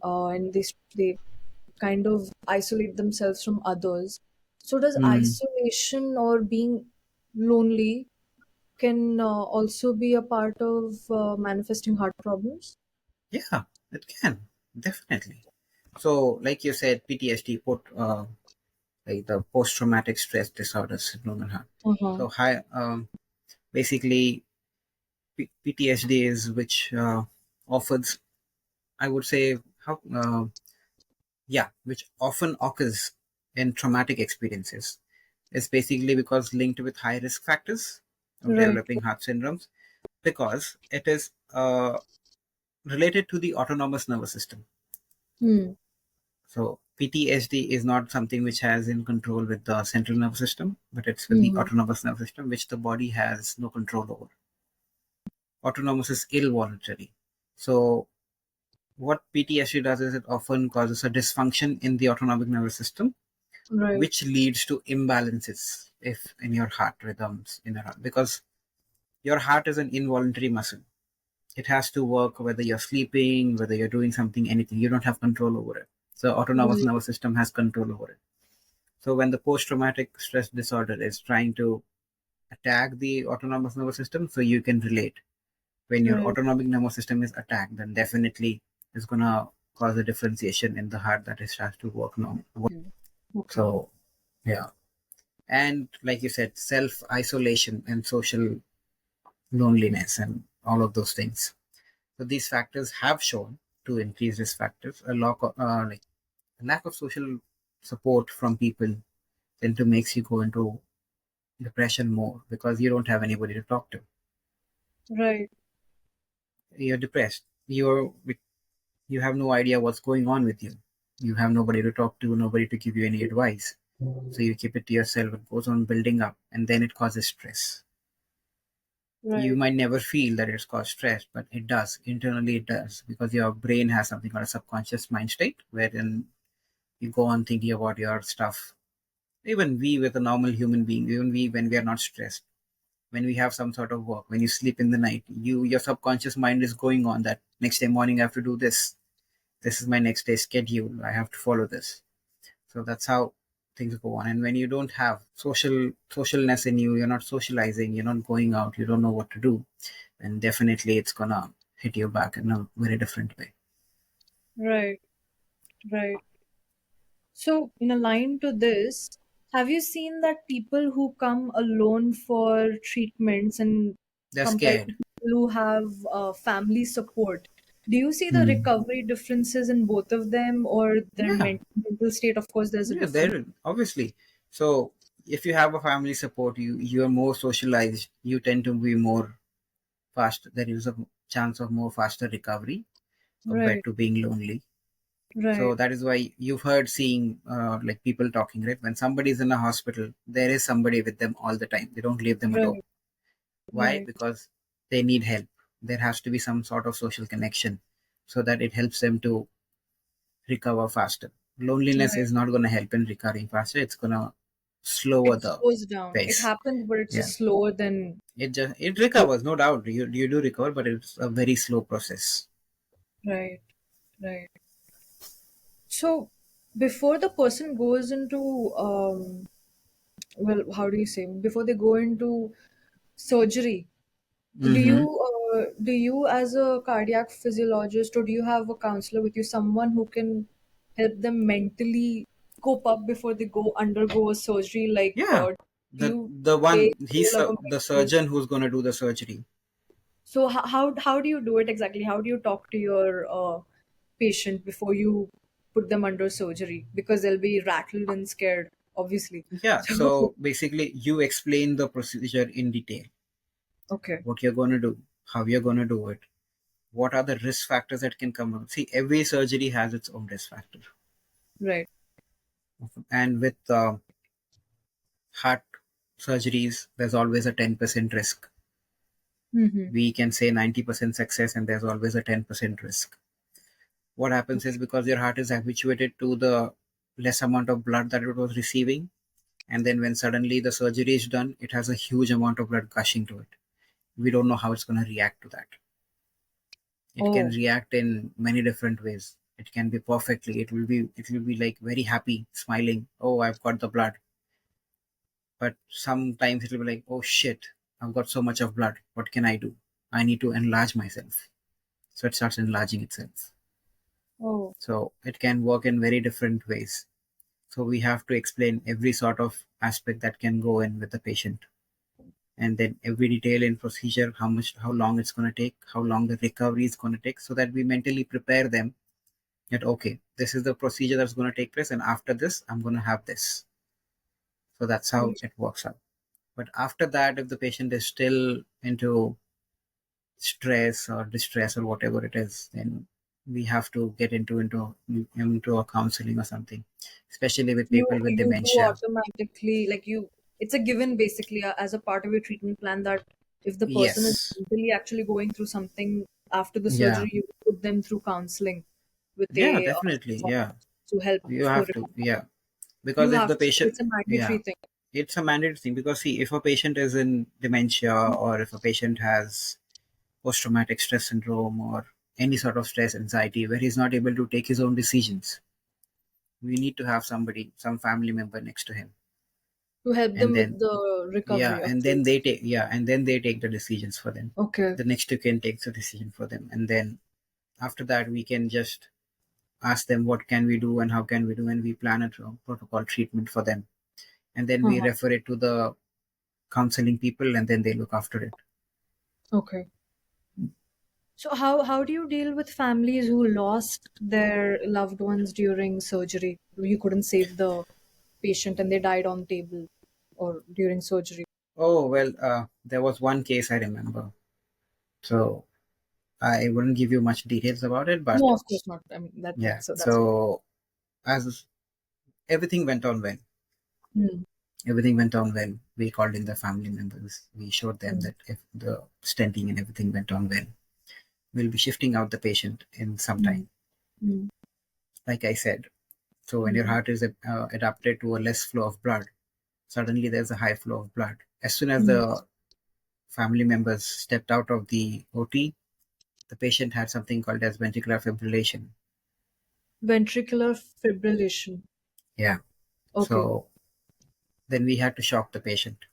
and they kind of isolate themselves from others. So does Hmm. isolation or being lonely can also be a part of manifesting heart problems? Yeah, it can definitely. So, like you said, PTSD, like the post-traumatic stress disorder syndrome, and Uh-huh. so high. Basically, PTSD is which offers, I would say, how yeah, which often occurs in traumatic experiences. It's basically because linked with high risk factors of Right. developing heart syndromes because it is related to the autonomous nervous system. Hmm. So PTSD is not something which has in control with the central nervous system, but it's with the Hmm. autonomous nervous system, which the body has no control over. Autonomous is involuntary. So what PTSD does is it often causes a dysfunction in the autonomic nervous system, Right. which leads to imbalances if in your heart rhythms in your heart because your heart is an involuntary muscle. It has to work whether you're sleeping, whether you're doing something, anything. You don't have control over it. So autonomous Right. nervous system has control over it. So when the post-traumatic stress disorder is trying to attack the autonomous nervous system, so you can relate. When your Right. autonomic nervous system is attacked, then definitely it's gonna cause a differentiation in the heart that it starts to work now. Hmm. Okay. So yeah, and like you said, self isolation and social loneliness and all of those things. So these factors have shown to increase risk factors. Like a lack of social support from people tend to makes you go into depression more because you don't have anybody to talk to. Right. You're depressed. You have no idea what's going on with you. You have nobody to talk to, nobody to give you any advice. So you keep it to yourself. It goes on building up, and then it causes stress. You Right. might never feel that it's caused stress, but it does. Internally, it does because your brain has something called a subconscious mind state, wherein you go on thinking about your stuff. Even we, with a normal human being, even we, when we are not stressed, when we have some sort of work, when you sleep in the night, your subconscious mind is going on that next day morning I have to do this. This is my next day schedule. I have to follow this. So that's how things go on. And when you don't have socialness in you, you're not socializing, you're not going out, you don't know what to do, then definitely it's gonna hit you back in a very different way. Right. Right. So, in a line to this, have you seen that people who come alone for treatments and They're compared to scared. people who have family support, do you see the Hmm. recovery differences in both of them, or their Yeah, mental state? Of course, there's a yeah, difference. there obviously. So if you have a family support, you're more socialized. You tend to be more fast. There is a chance of more faster recovery compared Right. to being lonely. So Right. that is why you've heard seeing like people talking, right? When somebody is in a hospital, there is somebody with them all the time. They don't leave them alone. Right. Why? Right. Because they need help. There has to be some sort of social connection so that it helps them to recover faster. Loneliness Right. is not going to help in recovering faster. It's going to slower It the slows down. It pace. happens, but it's Yeah, just slower than. it recovers, no doubt. You do recover, but it's a very slow process. Right. Right. So, before the person goes into well, how do you say, before they go into surgery, Mm-hmm. do you as a cardiac physiologist, or do you have a counselor with you, someone who can help them mentally cope up before they go undergo a surgery? Like, Yeah, do you the play one the role of a the mental? surgeon who's going to do the surgery. So how do you do it exactly? How do you talk to your patient before you put them under surgery? Because they'll be rattled and scared, obviously. Yeah, So so basically, you explain the procedure in detail, okay, what you're going to do, how you're going to do it, what are the risk factors that can come up. See, every surgery has its own risk factor, right. and with heart surgeries, there's always a 10% risk. Mm-hmm. We can say 90% success, and there's always a 10% risk. What happens is, because your heart is habituated to the less amount of blood that it was receiving, and then when suddenly the surgery is done, it has a huge amount of blood gushing to it. We don't know how it's going to react to that. It can Oh, react in many different ways. It can be perfectly, it will be like very happy, smiling, oh, I've got the blood. But sometimes it will be like, oh shit, I've got so much of blood, what can I do? I need to enlarge myself. So it starts enlarging itself. oh, So it can work in very different ways. So we have to explain every sort of aspect that can go in with the patient, and then every detail in procedure, how long it's going to take, how long the recovery is going to take, so that we mentally prepare them that, okay, this is the procedure that's going to take place, and after this I'm going to have this. So that's how right. it works out. But after that, if the patient is still into stress or distress or whatever it is, then we have to get into a counseling or something, especially with You people with you do dementia. automatically, like, it's a given basically, as a part of your treatment plan, that if the person is Yes. mentally actually going through something after the Yeah. surgery, you put them through counseling with Yeah, a definitely. Yeah, psychologist to help you for have to. recovery. Yeah, You because if have the to. patient, It's a mandatory yeah, thing. it's a mandatory thing, because see, if a patient is in dementia, or if a patient has post-traumatic stress syndrome, or any sort of stress anxiety where he's not able to take his own decisions, we need to have somebody, some family member next to him. To help And them with then, the yeah, recovery, of and then course. they take the decisions for them. Okay. The next two can take the decision for them, and then after that we can just ask them what can we do and how can we do, and we plan a protocol treatment for them, and then we Uh-huh. refer it to the counseling people, and then they look after it. Okay. So how do you deal with families who lost their loved ones during surgery? You couldn't save the patient and they died on table or during surgery. Oh well, there was one case I remember, so I wouldn't give you much details about it, but No, of course not. I mean yeah. that's fine. So as everything went on well, Hmm. everything went on well. We called in the family members. We showed them Hmm. that if the stenting and everything went on well, we'll be shifting out the patient in some Hmm. time. Hmm. Like I said, so when your Hmm. heart is adapted to a less flow of blood, suddenly there's a high flow of blood. As soon as Hmm. the family members stepped out of the OT, the patient had something called as ventricular fibrillation. Ventricular fibrillation. Yeah. Okay. So then we had to shock the patient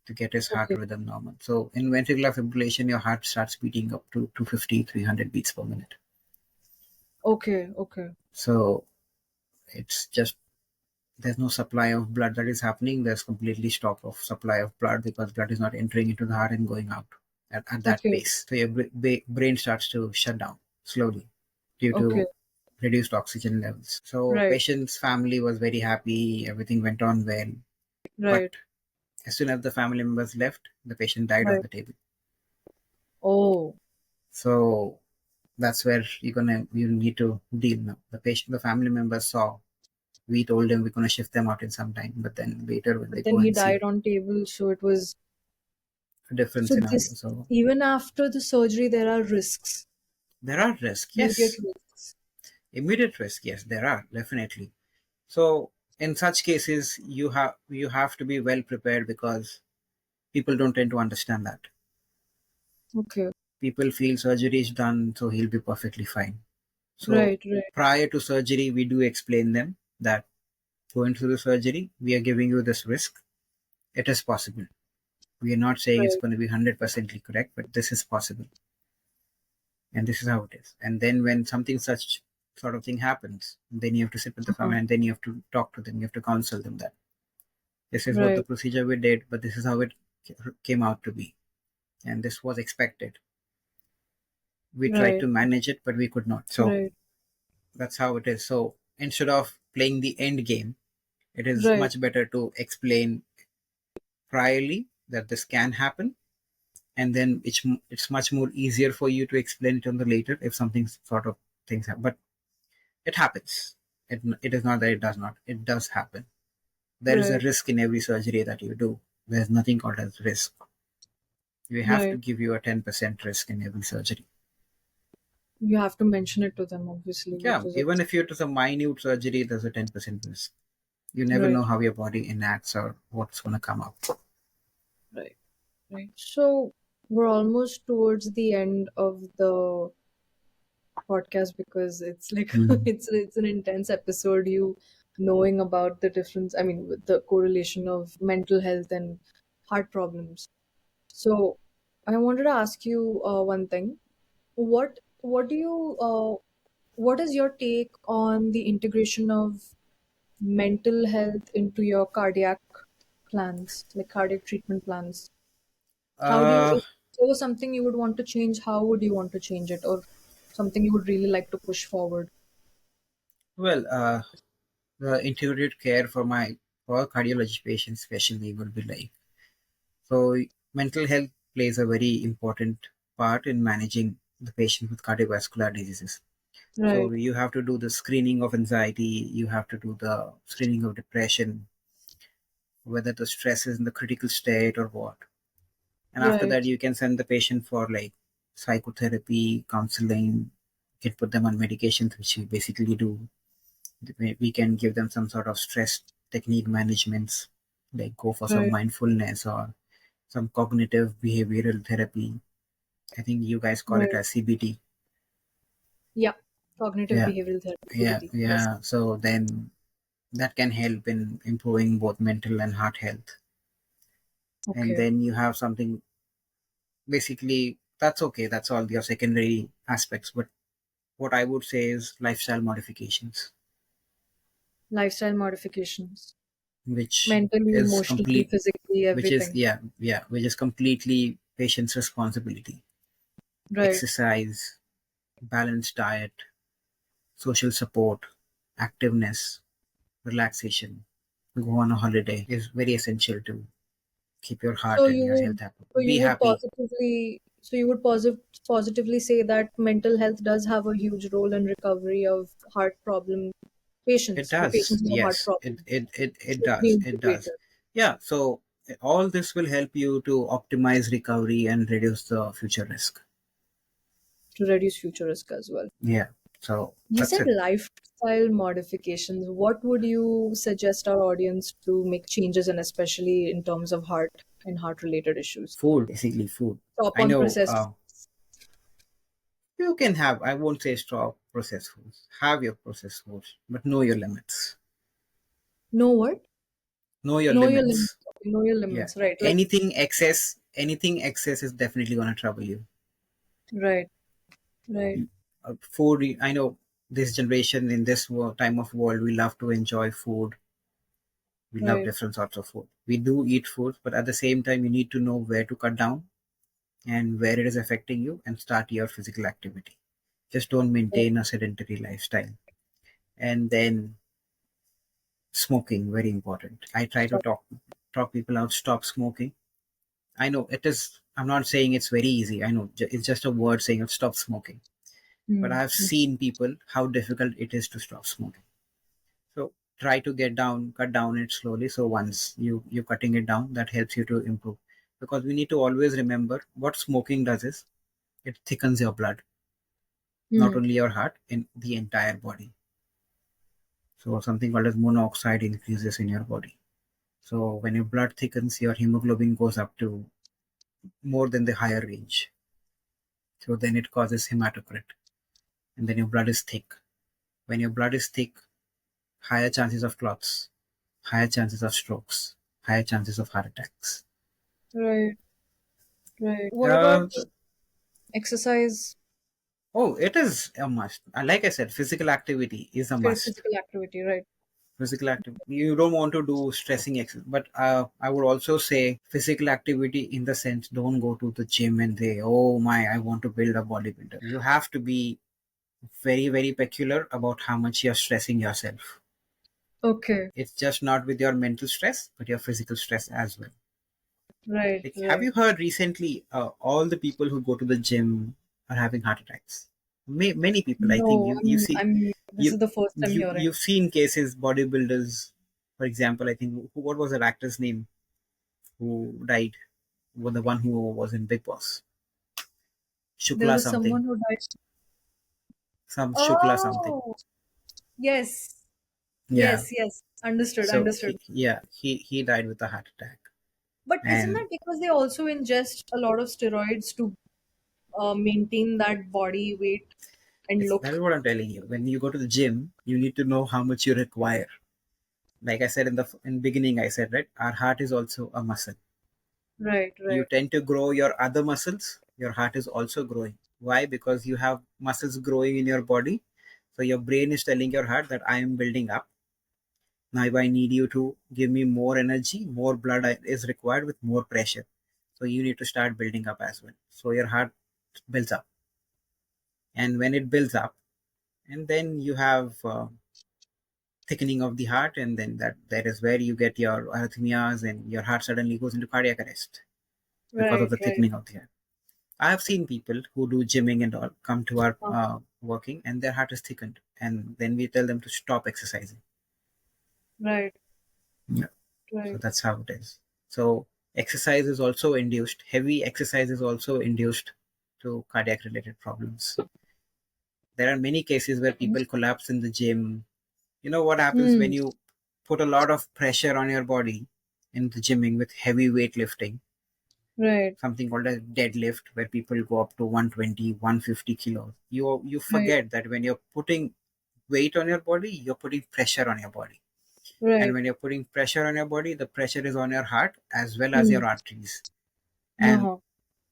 to get his heart Okay. rhythm normal. So in ventricular fibrillation, your heart starts beating up to 250, 300 beats per minute. Okay. Okay. So it's just, there's no supply of blood that is happening. There's completely stop of supply of blood, because blood is not entering into the heart and going out at that Okay. pace. So your brain starts to shut down slowly due Okay. to reduced oxygen levels. So Right. patient's family was very happy. Everything went on well. But Right. as soon as the family members left, the patient died on Right. the table. Oh. So that's where you need to deal now. The family members saw. We told them we're gonna shift them out in some time, but then later when they But go then he and see died on table, so it was. a different So scenario. this, So even after the surgery, there are risks, there are risks, immediate yes. risks. Immediate risk, yes, there are definitely. So in such cases, you have to be well prepared, because people don't tend to understand that. Okay. People feel surgery is done, so he'll be perfectly fine. So Right, right, prior to surgery, we do explain them that going through the surgery, we are giving you this risk. It is possible. We are not saying it's right, going to be 100% correct, but this is possible, and this is how it is. And then when something such sort of thing happens, then you have to sit with the uh-huh, family, and then you have to talk to them. You have to counsel them that this is what the right, procedure we did, but this is how it came out to be, and this was expected. We tried right, to manage it, but we could not. So right, that's how it is. So instead of playing the end game, it is right, much better to explain priorly that this can happen, and then it's much more easier for you to explain it on the later if something sort of things happen. But it happens. It is not that it does not. It does happen. There is a right, risk in every surgery that you do. There's nothing called as risk. We have to right. give you a 10% risk in every surgery. You have to mention it to them, obviously, which Yeah, is even if you're to some minute surgery, there's a 10% risk. You never right, know how your body enacts or what's going to come up. right, right. So we're almost towards the end of the podcast because it's like Mhm. it's an intense episode. You knowing about the difference. I mean, with the correlation of mental health and heart problems. So I wanted to ask you one thing. What do you what is your take on the integration of mental health into your cardiac plans, like cardiac treatment plans? How do you, Uh, if there was something you would want to change, how would you want to change it, or something you would really like to push forward? well, the integrated care for cardiology patients, especially, would be like so. Mental health plays a very important part in managing the patient with cardiovascular diseases. So Right, you have to do the screening of anxiety, you have to do the screening of depression, whether the stress is in the critical state or what. And after right, that, you can send the patient for like psychotherapy, counseling. You can put them on medications, which we basically do. We can give them some sort of stress technique managements, like go for some right. mindfulness or some cognitive behavioral therapy. I think you guys call it Right. as CBT. Yeah. Cognitive Yeah, behavioral therapy, yeah, CBT. Yes. yeah. So then that can help in improving both mental and heart health. And Okay. then you have something basically that's okay, that's all your secondary aspects. But what I would say is lifestyle modifications, Lifestyle modifications. which Mentally, is emotionally, complete, physically, which is, everything. yeah, yeah, which is completely patient's responsibility. Right. Exercise, balanced diet, social support, activeness, relaxation, go on a holiday is very essential to keep your So heart and you your would, health happy. so Be you would happy. positively, positively say that mental health does have a huge role in recovery of heart problem It patients, the does. patients who have heart Yes, it problems. it it, it Should be does. It does. integrated Yeah. So all this will help you to optimize recovery and reduce the future risk. to reduce future risk as well. Yeah. So You that's said it. lifestyle modifications. What would you suggest our audience to make changes in, especially in terms of heart and heart related issues? Food, basically food. Stop I on know processed. you can have. I won't say stop processed foods. Have your processed foods, but know your limits. Know what? Know your Know your limits. limits. Know your Yeah. limits. Right. Like, Anything excess is definitely gonna trouble you. right. Right. Food. I know this generation in this time of world, we love to enjoy food. We love Right. different sorts of food. We do eat food, but at the same time, you need to know where to cut down and where it is affecting you and start your physical activity. Just don't Right. maintain a sedentary lifestyle. And then smoking, very important. I try to Stop. talk people out, stop smoking. I know it is, I'm not saying it's very easy. I know it's just a word saying stop smoking. But Hmm. I've seen people how difficult it is to stop smoking. So try to cut down it slowly. So once you're cutting it down, that helps you to improve. Because we need to always remember what smoking does is it thickens your blood, not Hmm. only your heart, in the entire body. So something called as monoxide increases in your body. So when your blood thickens, your hemoglobin goes up to more than the higher range. So then it causes hematocrit, and then your blood is thick. When your blood is thick, higher chances of clots, higher chances of strokes, higher chances of heart attacks. Right. Right. What about Uh, exercise, oh, it is a must. Like I said, physical activity is a must. physical activity? Right. Physical activity. You don't want to do stressing exercise, but I would also say physical activity in the sense don't go to the gym and say, oh my, I want to build a bodybuilder. You have to be very, very peculiar about how much you're stressing yourself. Okay. It's just not with your mental stress, but your physical stress as well. Right. Like, have Right. you heard recently all the people who go to the gym are having heart attacks? Many people, I think No, you see this is you the first time hearing. you've seen cases bodybuilders, for example. I think what was that actor's name who died? Was the one who was in Big Boss, There Shukla was someone something. who died. some Shukla something. Oh, yes. Yeah. Yes. Understood, So understood. he died with a heart attack. But isn't And that because they also ingest a lot of steroids to maintain that body weight and that is look? what I'm telling you. When you go to the gym, you need to know how much you require. Like I said in the in beginning, I said, right, our heart is also a muscle. Right, You right, tend to grow your other muscles, your heart is also growing. Why? Because you have muscles growing in your body. So your brain is telling your heart that I am building up. Now I need you to give me more energy, more blood is required with more pressure. So you need to start building up as well. So your heart builds up. And when it builds up, and then you have thickening of the heart, and then that is where you get your arrhythmias, and your heart suddenly goes into cardiac arrest because of right, the right. thickening of the heart. I have seen people who do gymming and all come to our Uh, working, and their heart is thickened, and then we tell them to stop exercising. right, Yeah. So right. that's how it is. So exercise is also induced. Heavy exercise is also induced to cardiac related problems. There are many cases where people collapse in the gym. You know what happens Hmm. when you put a lot of pressure on your body in the gymming with heavy weightlifting, Right, something called a deadlift, where people go up to 120, 150 kilos. You right, forget that when you're putting weight on your body, you're putting pressure on your body. And right. when you're putting pressure on your body, the pressure is on your heart as well as Hmm. your arteries. And Uh-huh.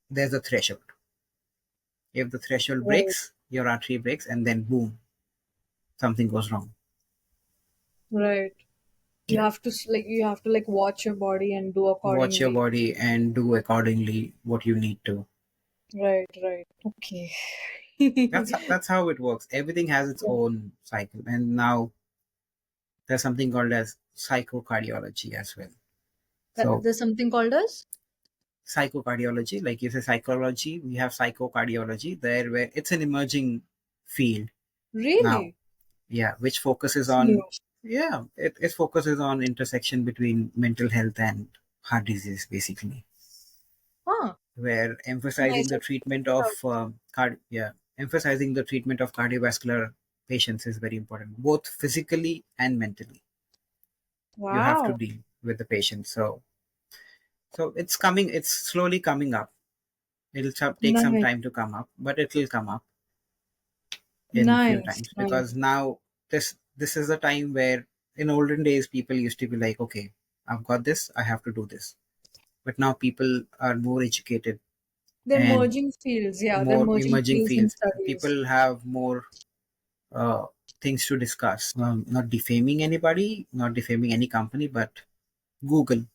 there's a threshold. If the threshold Right, breaks, your artery breaks, and then boom, something goes wrong. right. You Yeah. have to you have to like watch your body and do Watch your accordingly. body and do accordingly what you need to. Right, right. Okay. That's how it works. Everything has its Yeah. own cycle. And now there's something called as psycho-cardiology as well. So There's something called as? psycho-cardiology, like you say psychology, we have psycho-cardiology there, where it's an emerging field now. Really? Yeah, which focuses It's new. on, yeah, it focuses on intersection between mental health and heart disease, basically, Huh. where emphasizing Nice. the I'll treatment check it of out. emphasizing the treatment of cardiovascular patients is very important, both physically and mentally. You have to Wow. deal with the patient. So it's coming, it's slowly coming up. It'll take some Nice. time to come up, but it will come up in few Nice. times, Nice. because now this is a time where in olden days people used to be like, okay, I've got this, I have to do this. But now people are more educated They're and merging fields. Yeah, they're more merging emerging fields and fields. studies. People have more things to discuss. Not defaming anybody, not defaming any company, but Google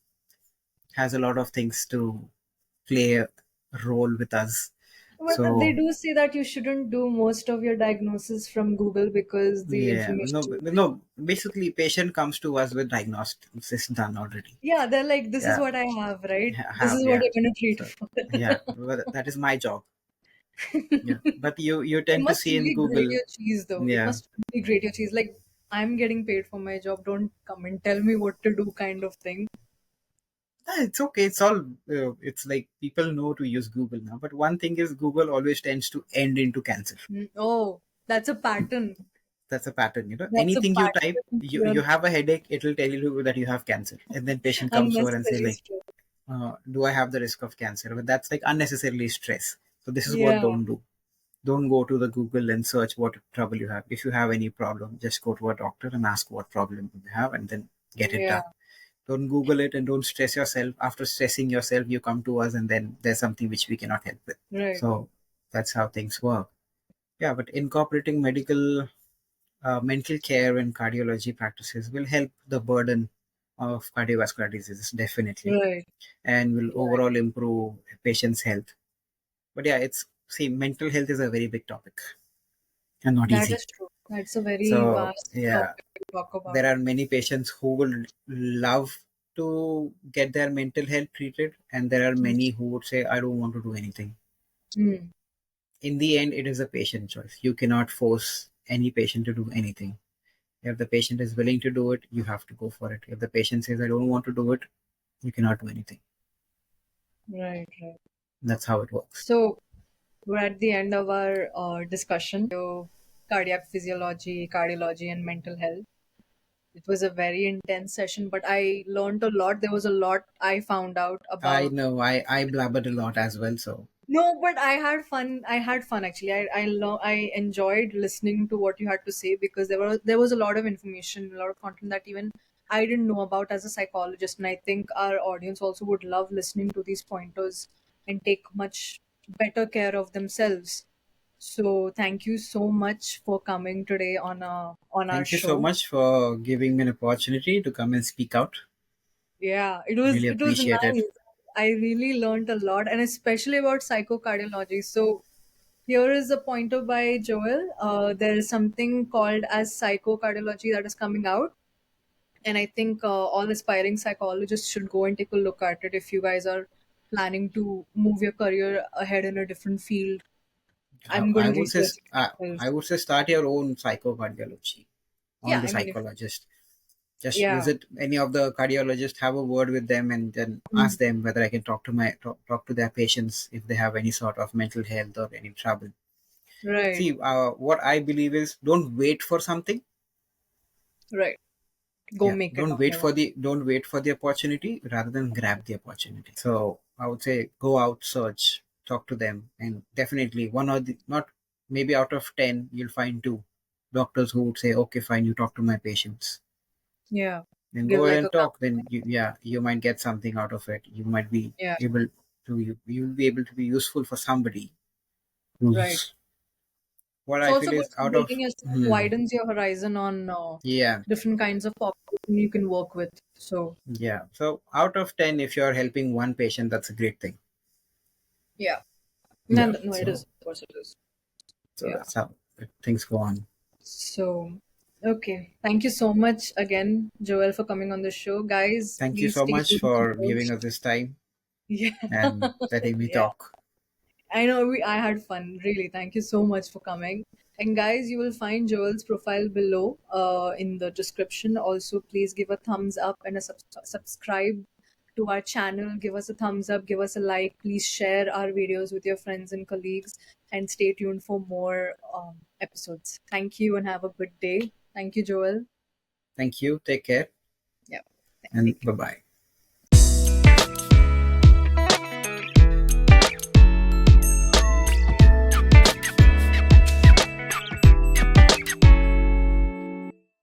has a lot of things to play a role with us. But they So do say that you shouldn't do most of your diagnosis from Google because the yeah, information will be wrong. no. Basically, patient comes to us with diagnostics. It's done already. Yeah, they're like, this is Yeah, what I have, right? This have is what yeah. you're gonna treat So for. yeah, well, that is my job. Yeah, but you It tend to must see in really grate Google. your cheese, though. It Yeah. must really grate your cheese. Like, I'm getting paid for my job. Don't come and tell me what to do, kind of thing. It's okay. It's all. It's like people know to use Google now. But one thing is, Google always tends to end into cancer. Oh, that's a pattern. That's a pattern. That's a Anything you type, pattern you here. have a headache, it will tell you that you have cancer, and then patient comes over and say Unnecessary like, stress. "Do I have the risk of cancer?" But that's like unnecessarily stress. So this is what Yeah, don't do. Don't go to the Google and search what trouble you have. If you have any problem, just go to a doctor and ask what problem you have, and then get it yeah, done. Don't Google it and don't stress yourself. After stressing yourself, you come to us, and then there's something which we cannot help with. right, So that's how things work. Yeah, but incorporating medical mental care and cardiology practices will help the burden of cardiovascular diseases definitely, right, and will right. overall improve patients' health. But yeah, it's see, mental health is a very big topic and not That easy. is true. That's a very So vast yeah, topic to talk about. there are many patients who would love to get their mental health treated, and there are many who would say, I don't want to do anything. Hmm. In the end, it is a patient choice. You cannot force any patient to do anything. If the patient is willing to do it, you have to go for it. If the patient says, I don't want to do it, you cannot do anything. Right, right. That's how it works. So we're at the end of our discussion. So cardiac physiology, cardiology, and mental health. It was a very intense session, but I learned a lot. There was a lot I found out I about. know I blabbered a lot as well. So No, but I had fun. I had fun actually. I enjoyed listening to what you had to say because there was a lot of information, a lot of content that even I didn't know about as a psychologist, and I think our audience also would love listening to these pointers and take much better care of themselves. So thank you so much for coming today on our thank you so show. much for giving me an opportunity to come and speak out. Yeah, it was Really it was appreciate it. nice. I really learned a lot, and especially about psychocardiology. So here is a pointer by Joel. There is something called as psychocardiology that is coming out, and I think all aspiring psychologists should go and take a look at it if you guys are planning to move your career ahead in a different field. I'm going I to would say research it myself. I would say start your own psychocardiology on Yeah, the I mean, if psychologist. Just yeah, visit any of the cardiologists, have a word with them, and then mm, ask them whether I can talk to their patients if they have any sort of mental health or any trouble. right, See, what I believe is don't wait for something. right. Go Yeah, make it on your own. don't wait for the opportunity rather than grab the opportunity. So I would say go out, search, talk to them, and definitely one or the not maybe out of 10 you'll find two doctors who would say, okay, fine, you talk to my patients. Yeah, Then give go ahead like a and talk. Then you might get something out of it. You might be yeah, able you'll be able to be useful for somebody right. who's what It's I also feel good is for out of building yourself, widens your horizon on yeah. different kinds of population you can work with. So Yeah. So out of 10, if you're helping one patient, that's a great thing. yeah, no, Yeah. no, it is. Of course, it is. So Yeah. that's how things go on. So okay, thank you so much again, Joel, for coming on the show, guys. Thank you Please so stay much tuned for for more. giving us this time Yeah, and letting me yeah. talk. I know I had fun. Really, thank you so much for coming. And guys, you will find Joel's profile below in the description. Also, please give a thumbs up and a subscribe to our channel. Give us a thumbs up, give us a like. Please share our videos with your friends and colleagues, and stay tuned for more episodes. Thank you and have a good day. Thank you, Joel. Thank you. Take care Yeah, and take bye care. bye.